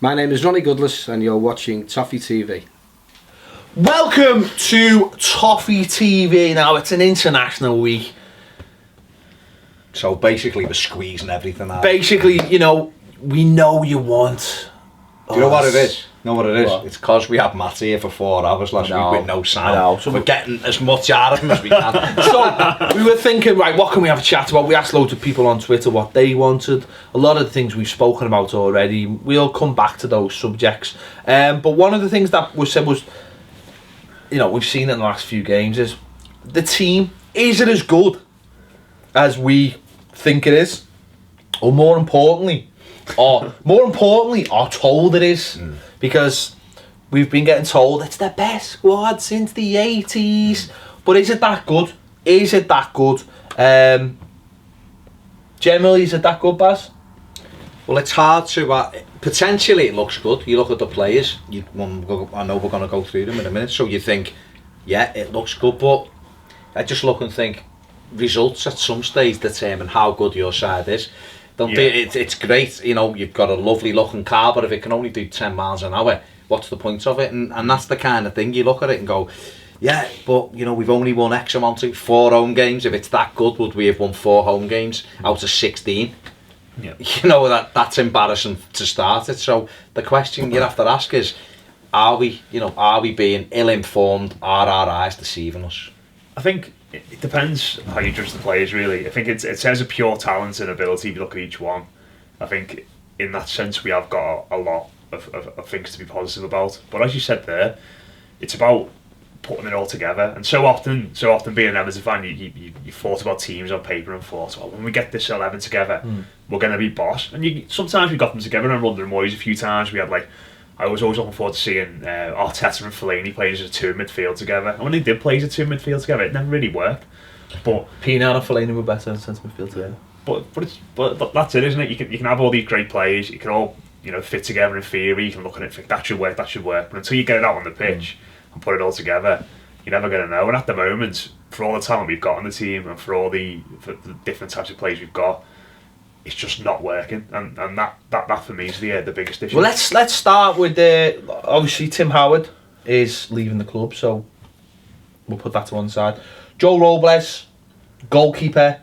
My name is Ronnie Goodless and you're watching Toffee TV. Welcome to Toffee TV. Now, it's an international week. So basically we're squeezing everything out. Basically, you know, we know you want... Do you know what it is? You know what it is? What? It's because we had Matt here for 4 hours last week with no sound. I know. So we're getting as much out of him as we can. So, we were thinking, right, what can we have a chat about? We asked loads of people on Twitter what they wanted. A lot of the things we've spoken about already. We'll come back to those subjects. But one of the things that was said was, you know, we've seen in the last few games is the team, is it as good as we think it is? Or more importantly, are told it is? Because we've been getting told it's the best squad since the 80s. But is it that good? Is it that good? Generally, is it that good, Baz? Well, it's hard to... potentially it looks good. You look at the players. I know we're going to go through them in a minute. So you think, yeah, it looks good. But I just look and think, results at some stage determine how good your side is. It's great, you know, you've got a lovely looking car, but if it can only do 10 miles an hour, what's the point of it? And that's the kind of thing, you look at it and go, yeah, but, you know, we've only won X amount of 4 home games. If it's that good, would we have won 4 home games out of 16? Yeah. You know, that's embarrassing to start it. So the question you have to ask is, are we being ill-informed? Are our eyes deceiving us? I think it depends how you judge the players, really. I think it says a pure talent and ability if you look at each one. I think in that sense we have got a lot of things to be positive about. But as you said there, it's about putting it all together. And so often being an Everton fan, you thought about teams on paper and thought, oh, when we get this 11 together, we're going to be boss. And sometimes we got them together and London Moyes a few times. We had I was always looking forward to seeing Arteta and Fellaini playing as a 2 in midfield together. And when they did play as a 2 in midfield together, it never really worked. But Pina and Fellaini were better in centre midfield together. But that's it, isn't it? You can have all these great players. You can all fit together in theory. You can look at it and think that should work. But until you get it out on the pitch and put it all together, you're never going to know. And at the moment, for all the talent we've got on the team and for all the different types of players we've got, it's just not working, and that for me is the biggest issue. Well, let's start with obviously Tim Howard is leaving the club, so we'll put that to one side. Joe Robles, goalkeeper.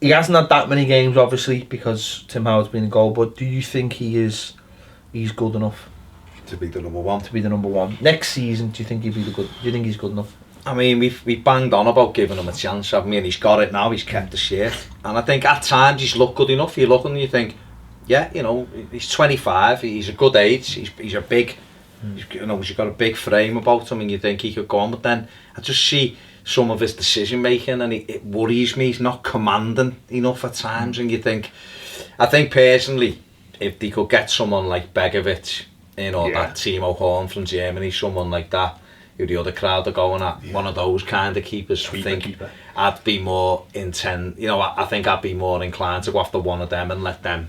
He hasn't had that many games, obviously, because Tim Howard's been in goal. But do you think he's good enough to be the number one? To be the number one next season, do you think he's good enough? I mean, we've banged on about giving him a chance, haven't we? And he's got it now, he's kept the shirt. And I think at times he's looked good enough. You look and you think, yeah, you know, he's 25, he's a good age, he's a big, he's got a big frame about him and you think he could go on. But then I just see some of his decision making and it worries me. He's not commanding enough at times and you think, I think personally, if they could get someone like Begovic, that Timo Horn from Germany, someone like that, who the other crowd are going at, one of those kind of keepers, I think I'd be more I think I'd be more inclined to go after one of them and let them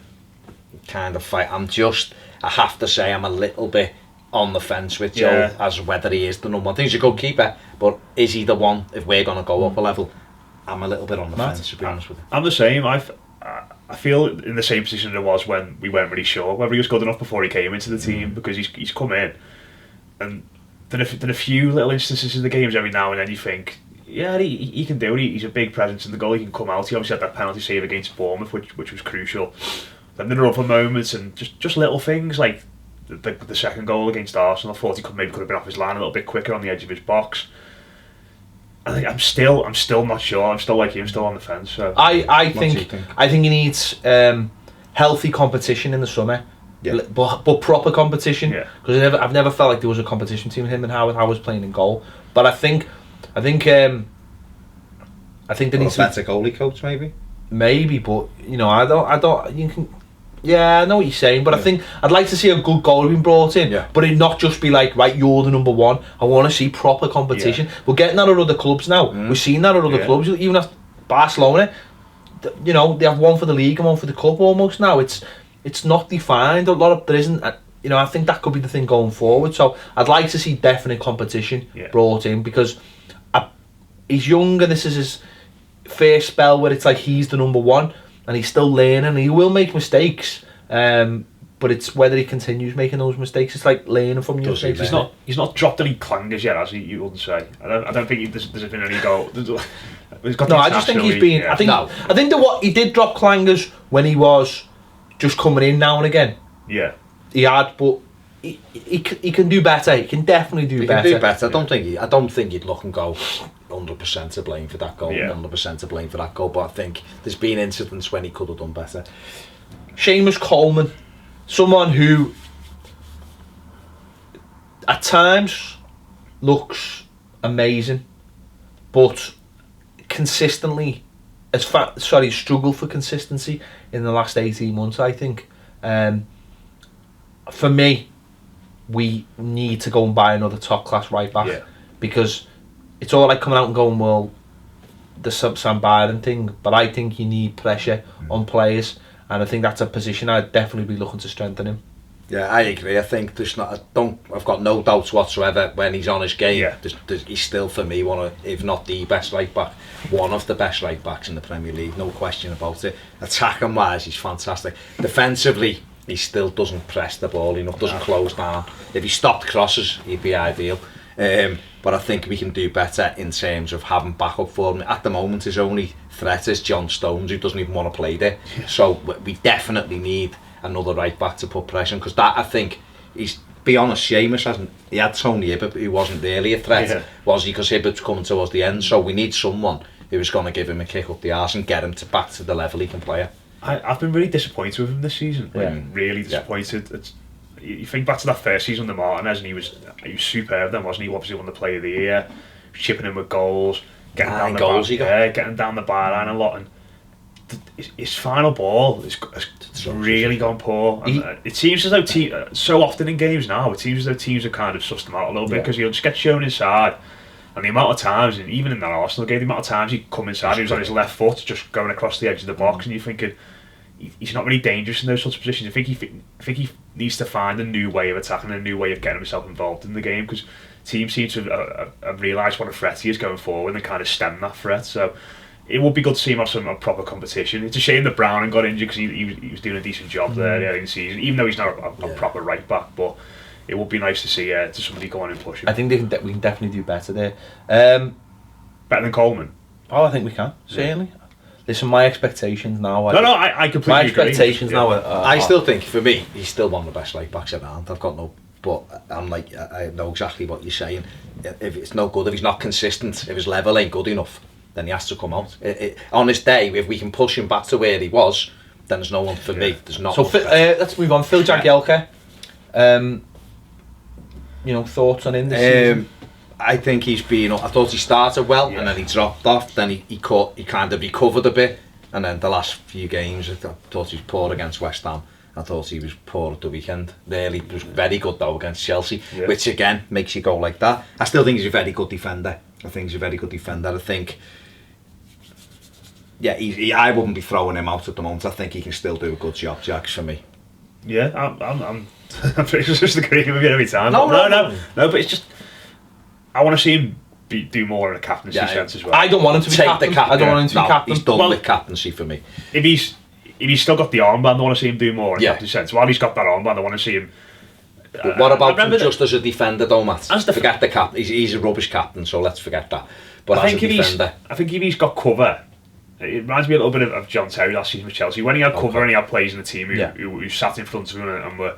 kind of fight. I have to say I'm a little bit on the fence with Joe as whether he is the number one. I think he's a good keeper, but is he the one if we're going to go up a level? I'm a little bit on the fence, to be honest with you. I'm the same. I feel in the same position that I was when we weren't really sure whether he was good enough before he came into the team, because he's come in and then a few little instances in the games every now and then you think, yeah, he can do it. He's a big presence in the goal. He can come out. He obviously had that penalty save against Bournemouth, which was crucial. Then there are other moments and just little things like the second goal against Arsenal. I thought he could have been off his line a little bit quicker on the edge of his box. I think I'm still not sure. I'm still like you. I'm still on the fence. So I think he needs healthy competition in the summer. Yeah. But proper competition, because I've never felt like there was a competition between him and Howard. Howard's playing in goal, but I think there needs a better goalie coach, maybe. But I don't. You can. Yeah, I know what you're saying, but I think I'd like to see a good goalie being brought in, but it not just be like, right, you're the number one. I want to see proper competition. We're getting that at other clubs now. We've seen that at other clubs, even at Barcelona. They have one for the league and one for the cup almost now. It's not defined. There isn't. I think that could be the thing going forward. So I'd like to see definite competition brought in, because he's young and this is his first spell where it's like he's the number one and he's still learning. He will make mistakes, But it's whether he continues making those mistakes. It's like learning from your mistakes. He's not dropped any clangers yet, has he? You wouldn't say. I don't think there's been any goal. I just think he's been. I think that what he did drop clangers when he was just coming in now and again. Yeah, he had, but he can do better. He can definitely do better. He can do better. I don't think he'd look and go 100% to blame for that goal, 100% to blame for that goal. But I think there's been incidents when he could have done better. Seamus Coleman, someone who at times looks amazing, but consistently struggled for consistency in the last 18 months, I think. For me, we need to go and buy another top class right back, because it's all like coming out and going, well, the Sam Byron thing, but I think you need pressure on players, and I think that's a position I'd definitely be looking to strengthen him. Yeah, I agree. I think I've got no doubts whatsoever when he's on his game. He's still, for me, one of, if not the best right back, one of the best right backs in the Premier League, no question about it. Attacking wise, he's fantastic. Defensively, he still doesn't press the ball enough, doesn't close down. If he stopped crosses, he'd be ideal. But I think we can do better in terms of having backup for him. At the moment, his only threat is John Stones, who doesn't even want to play there. So we definitely need another right back to put pressure on, because that, I think, be honest, Seamus hasn't. He had Tony Hibbert, who wasn't really a threat, was he? Because Hibbert's coming towards the end, so we need someone who is going to give him a kick up the arse and get him back to the level he can play at. I've been really disappointed with him this season. Really disappointed. You think back to that first season under Martinez, and he was superb then, wasn't he? Obviously won the Player of the Year, chipping in with goals, getting down the byline a lot, and his final ball has really gone poor. And it seems as though so often in games now, it seems as though teams have kind of sussed him out a little bit, because he'll just get shown inside, and the amount of times, and even in that Arsenal game, the amount of times he'd come inside, he was on his left foot just going across the edge of the box, and you're thinking, he's not really dangerous in those sorts of positions. I think he needs to find a new way of attacking, a new way of getting himself involved in the game, because teams seem to have realised what a threat he is going forward and kind of stem that threat. So it would be good to see him have some proper competition. It's a shame that Branningan got injured, because he was doing a decent job there in the season, even though he's not a proper right back. But it would be nice to see somebody go on and push him. I think we can definitely do better there. Better than Coleman? Oh, I think we can, certainly. Listen, my expectations now. I completely my agree. expectations now I still think, for me, he's still one of the best right backs around. I've got no, but I'm like, I know exactly what you're saying. If it's no good, if he's not consistent, if his level ain't good enough, then he has to come out. On this day, if we can push him back to where he was, then there's no one for me. There's not. So let's move on. Phil Jagielka. Thoughts on him this season? I think he's been. I thought he started well, and then he dropped off. Then he kind of recovered a bit, and then the last few games, I thought he was poor against West Ham. I thought he was poor at the weekend. Really, he was very good though against Chelsea, which again makes you go like that. I still think he's a very good defender. I think. Yeah, I wouldn't be throwing him out at the moment. I think he can still do a good job, Jax, for me. Yeah, I'm pretty sure just agreeing with you every time. No, but it's just, I want to see him do more in a captaincy sense as well. I don't want him to be captain. I don't want him to be captain. He's done with captaincy for me. If he's still got the armband, I want to see him do more in a captaincy sense. While he's got that armband, I want to see him. But what about him just as a defender, though, Matt? Forget the captain. He's a rubbish captain, so let's forget that. But I think if he's got cover, it reminds me a little bit of John Terry last season with Chelsea, when he had cover and he had players in the team who sat in front of him and were.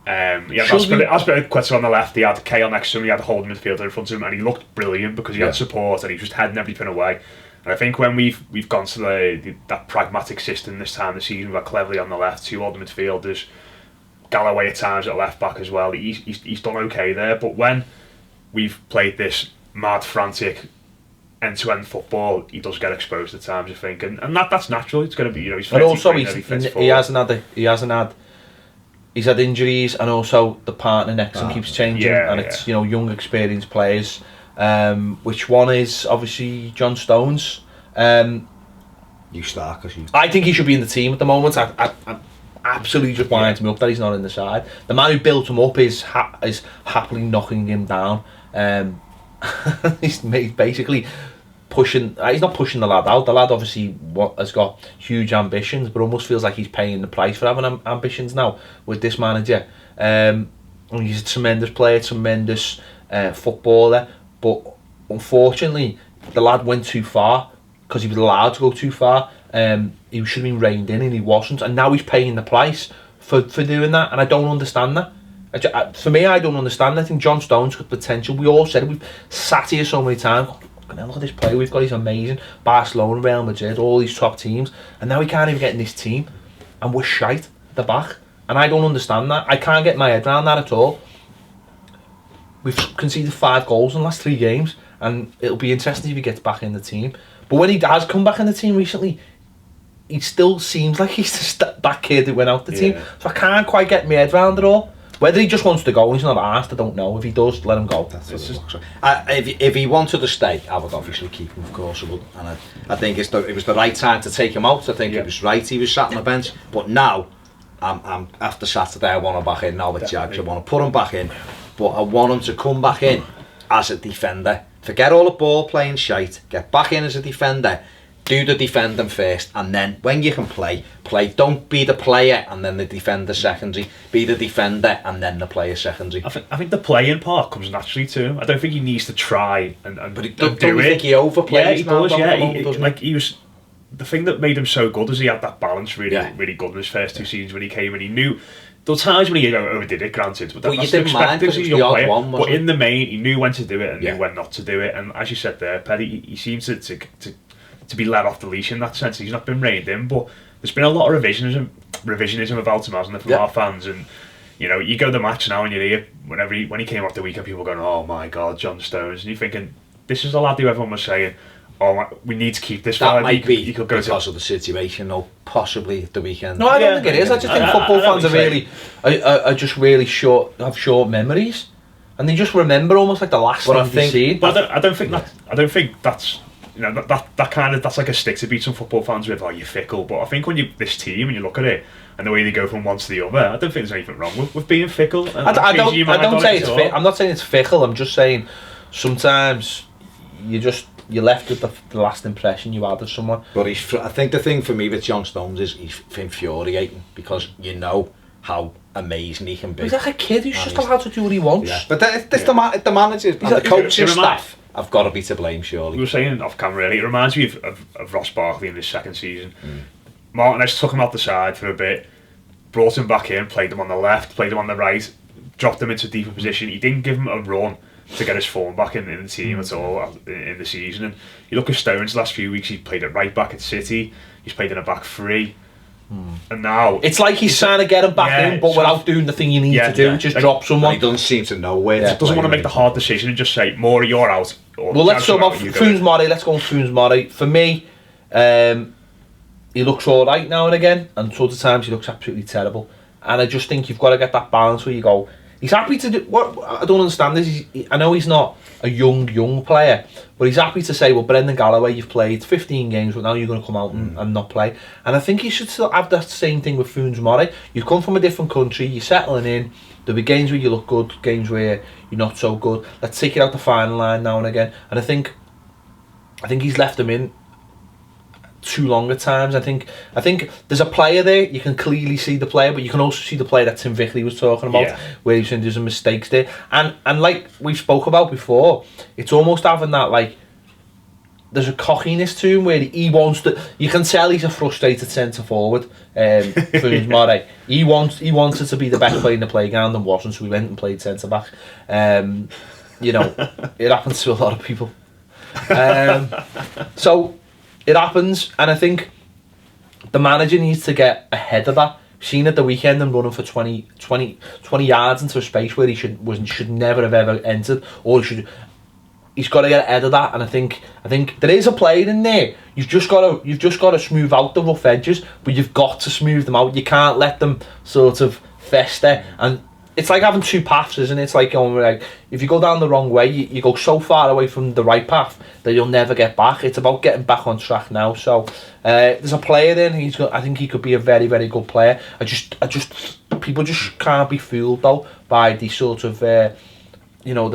He had Aspilicueta on the left, he had Kale next to him, he had a holding midfielder in front of him, and he looked brilliant because he had support and he was just heading everything away. And I think when we've gone to that pragmatic system this time of the season, we've got Cleverley on the left, two holding midfielders, Galloway at times at left back as well. He's done okay there, but when we've played this mad, frantic, end-to-end football, he does get exposed at times, I think, and that's natural. It's going to be, he's. But also, he's had injuries, and also the partner next to him keeps changing, and it's young, experienced players. Which one is obviously John Stones? I think he should be in the team at the moment. I'm absolutely just winding him up that he's not in the side. The man who built him up is happily knocking him down. He's basically pushing. He's not pushing the lad out. The lad obviously has got huge ambitions, but almost feels like he's paying the price for having ambitions now with this manager. He's a tremendous player, tremendous footballer, but unfortunately, the lad went too far because he was allowed to go too far. He should have been reined in, and he wasn't, and now he's paying the price for doing that, and I don't understand that. For me, I don't understand. I think John Stones got potential. We all said it. We've sat here so many times. Look at this player we've got. He's amazing. Barcelona, Real Madrid, all these top teams, and now we can't even get in this team, and we're shite at the back. And I don't understand that. I can't get my head around that at all. We've conceded 5 goals in the last 3 games, and it'll be interesting if he gets back in the team. But when he has come back in the team recently, he still seems like he's that kid that went out the team. So I can't quite get my head around it all. Whether he just wants to go and he's not asked, I don't know. If he does, let him go. That's just, if he wanted to stay, I would obviously keep him, of course I would. And I think it was the right time to take him out. I think it was right he was sat on the bench. But now, I'm after Saturday, I want him back in now with Jags. I want to put him back in. But I want him to come back in as a defender. Forget all the ball playing shite. Get back in as a defender. Do the defending first, and then when you can play. Don't be the player and then the defender secondary. Be the defender and then the player secondary. I think the playing part comes naturally to him. I don't think he needs to try and but do you it. Think he overplays? Yeah, he now, does. Yeah, He was. The thing that made him so good is he had that balance really good in his first 2 seasons when he came, and he knew. There were times when he overdid it, granted, but that's you didn't mind because he was the odd one, but in the main, he knew when to do it and knew when not to do it. And as you said there, Ped, he seems to be let off the leash in that sense. He's not been reined in, but there's been a lot of revisionism about him, hasn't there, from our fans. And you know, you go to the match now and you hear when he came off the weekend, people going, "Oh my God, John Stones," and you're thinking, this is the lad who everyone was saying, "Oh, we need to keep this." That might be because of the situation, or possibly at the weekend. No, I don't think it is. I just think football fans are just really have short memories, and they just remember almost like the last thing they've seen. But I don't think that's. You know, that's like a stick to beat some football fans with. Oh, you're fickle. But I think when this team and you look at it and the way they go from one to the other, I don't think there's anything wrong with being fickle. And I don't say it's fickle. I'm not saying it's fickle. I'm just saying sometimes you're left with the last impression you had of someone. But I think the thing for me with John Stones is he's infuriating because you know how amazing he can be. He's like a kid who's just allowed to do what he wants. Yeah. But the managers and the coaching staff. I've got to be to blame, surely. We were saying off camera earlier, it reminds me of Ross Barkley in his second season. Martinez took him out the side for a bit, brought him back in, played him on the left, played him on the right, dropped him into a deeper position. He didn't give him a run to get his form back in the team at all in the season. And you look at Stones the last few weeks, he played it right back at City, he's played in a back 3. And now it's like he's trying to get him back in, but without doing the thing you need to do, just drop someone. He doesn't seem to know where. He doesn't want to make the hard decision and just say, "Mori, you're out." Well, let's talk about Foons Mori. Let's go on Foons Mori. For me, he looks all right now and again, and other times he looks absolutely terrible. And I just think you've got to get that balance where you go, he's happy to do what I don't understand is I know he's not a young player, but he's happy to say, well, Brendan Galloway, you've played 15 games, but now you're going to come out and not play. And I think he should still have that same thing with Foons Mori. You've come from a different country, you're settling in. There'll be games where you look good, games where you're not so good. Let's take it out the final line now and again. And I think he's left him in too long at times. I think there's a player there, you can clearly see the player, but you can also see the player that Tim Vickley was talking about, where he's saying there's some mistakes there. And like we spoke about before, it's almost having that, like, there's a cockiness to him where he wants to, you can tell he's a frustrated centre forward, Foons Mori. He wanted to be the best player in the playground and wasn't, so he went and played centre back. You know, it happens to a lot of people. So it happens, and I think the manager needs to get ahead of that. Seen at the weekend him running for 20 yards into a space where he should never have ever entered, or he's got to get ahead of that. And I think there is a player in there. You've just got to smooth out the rough edges, but you've got to smooth them out. You can't let them sort of fester. And it's like having 2 paths, isn't it? It's like going, like, if you go down the wrong way, you go so far away from the right path that you'll never get back. It's about getting back on track now. So there's a player there, and I think he could be a very, very good player. I just people just can't be fooled though by the sort of the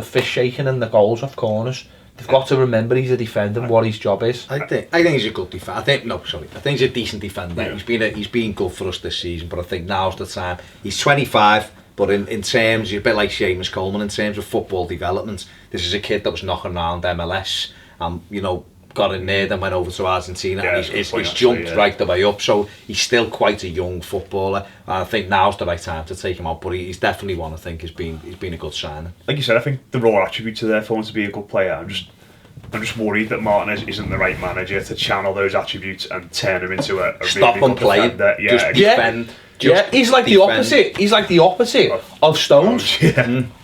fish shaking and the goals off corners. They've got to remember he's a defender and what his job is. I think he's a good defender. I think he's a decent defender. Yeah. He's been good for us this season, but I think now's the time. He's 25, but in terms, a bit like Seamus Coleman, in terms of football development, this is a kid that was knocking around MLS, and got in there, then went over to Argentina, and he's jumped right the way up. So he's still quite a young footballer, and I think now's the right time to take him out. But he's definitely one I think he's been a good signing. Like you said, I think the raw attributes are there for him to be a good player. I'm just worried that Martinez isn't the right manager to channel those attributes and turn him into a Stop really him good playing. defender. Just defend. He's like the opposite. He's like the opposite of Stones.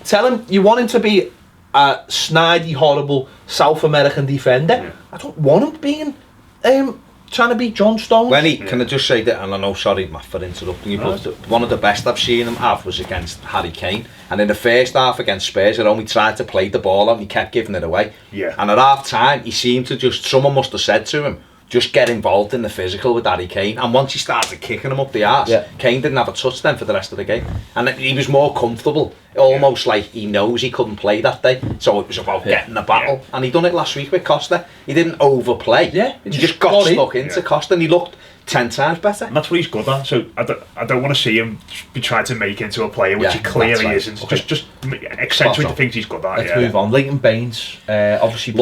Tell him you want him to be a snidey, horrible South American defender. Yeah. I don't want him being trying to be John Stones. Can I just say that, and I know, sorry Matt for interrupting you, but one of the best I've seen him have was against Harry Kane, and in the first half against Spurs, it only tried to play the ball out and he kept giving it away. And at half time he seemed to someone must have said to him, just get involved in the physical with Harry Kane, and once he started kicking him up the arse, Kane didn't have a touch then for the rest of the game, and he was more comfortable, almost like he knows he couldn't play that day, so it was about getting the battle, and he done it last week with Costa. He didn't overplay, he just got stuck into Costa, and he looked 10 times better. And that's what he's good at, so I don't want to see him be trying to make into a player which he clearly isn't. Okay. Just accentuate the things he's good at. Let's move on. Leighton Baines obviously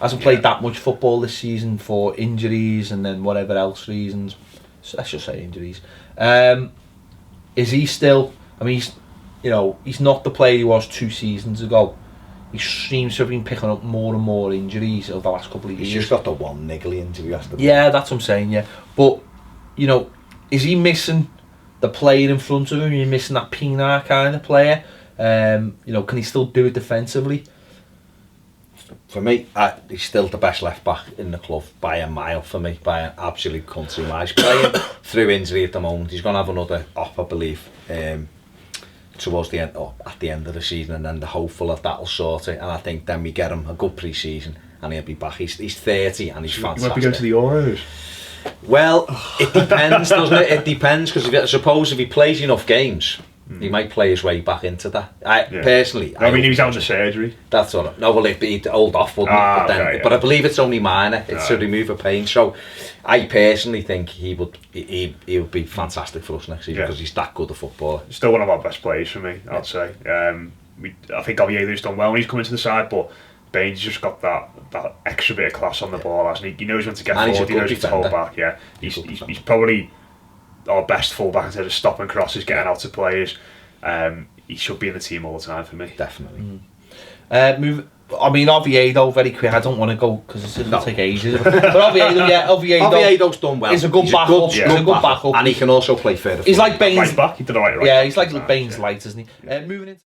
hasn't played that much football this season for injuries and then whatever else reasons. So let's just say injuries. Is he still, I mean, he's not the player he was 2 seasons ago. He seems to have been picking up more and more injuries over the last couple of years. He's just got the one niggly injury. Yeah, that's what I'm saying, But, is he missing the player in front of him? You're missing that Pienaar kind of player. Can he still do it defensively? For me, he's still the best left back in the club by a mile. For me, by an absolute country mile. He's playing through injury at the moment. He's going to have another op, I believe, towards the end, at the end of the season, and then they're hopeful that'll sort it. And I think then we get him a good pre-season, and he'll be back. He's 30 and he's fantastic. He might be going to the Euros. Well, it depends, doesn't it? It depends, because I suppose if he plays enough games, he might play his way back into that. Personally, I mean, he was out of surgery. That's what. No, well, he'd hold off, wouldn't it? But I believe it's only minor. It's to remove a pain. So, I personally think he would be fantastic for us next season because he's that good a footballer. Still one of our best players for me, I'd say. I think Oviedo's done well when he's come into the side, but Baines just got that extra bit of class on the ball, hasn't he? He knows when to get forward, he knows when to hold back. Yeah, he's probably our best fullback in terms of stopping crosses, getting out to players. He should be in the team all the time for me. Definitely. I mean, Oviedo, very quick. I don't want to go because it's going to take ages. But Oviedo's done well. He's a good backup. He's a good backup, and he can also play further. He's like Baines. Right back. He did all right. Yeah, he's like Baines light, isn't he? Moving into